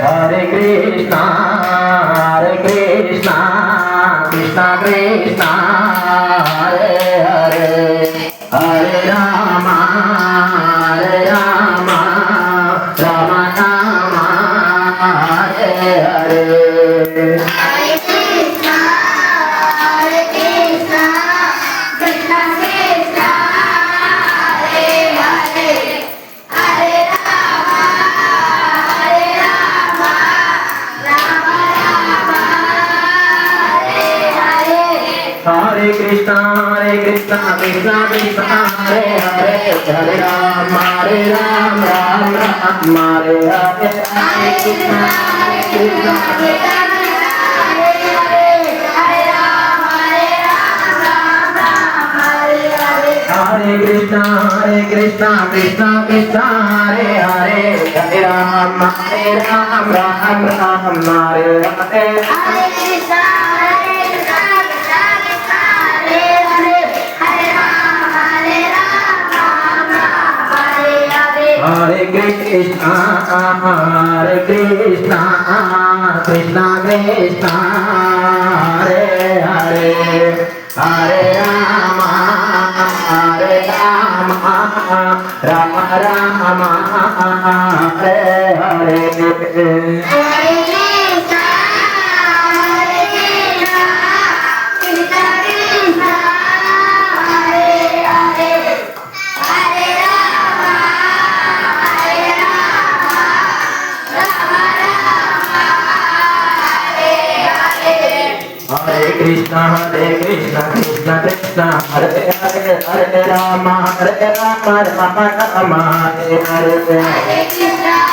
Hare Krishna, Hare Krishna, Krishna Krishna, Hare Hare, Hare Rama, Rama Rama, Hare Hare. Hare Krishna, Hare Krishna, Krishna Krishna, Hare Hare, Hare Rama, Rama Rama, Hare Hare. Hare Krishna, Krishna Krishna, Hare Hare, Hare Rama, Ram Ram, Hare Hare. Hare Krishna, Krishna Hare Krishna, Krishna Krishna, Hare Hare, Hare Rama, Ram Ram, Hare Hare. Hare Krishna, Hare Rama, Hare Hare. Hare Krishna, Krishna Krishna, Hare Hare, Hare Rama, Rama Rama, Hare Hare. Hare Krishna, Hare Krishna, Krishna Krishna, Hare Hare, Hare Rama, Rama Rama, Hare Hare. Hare Krishna, Krishna Krishna, Hare Hare, Hare Rama, Rama Rama, Hare Hare. Hare Krishna,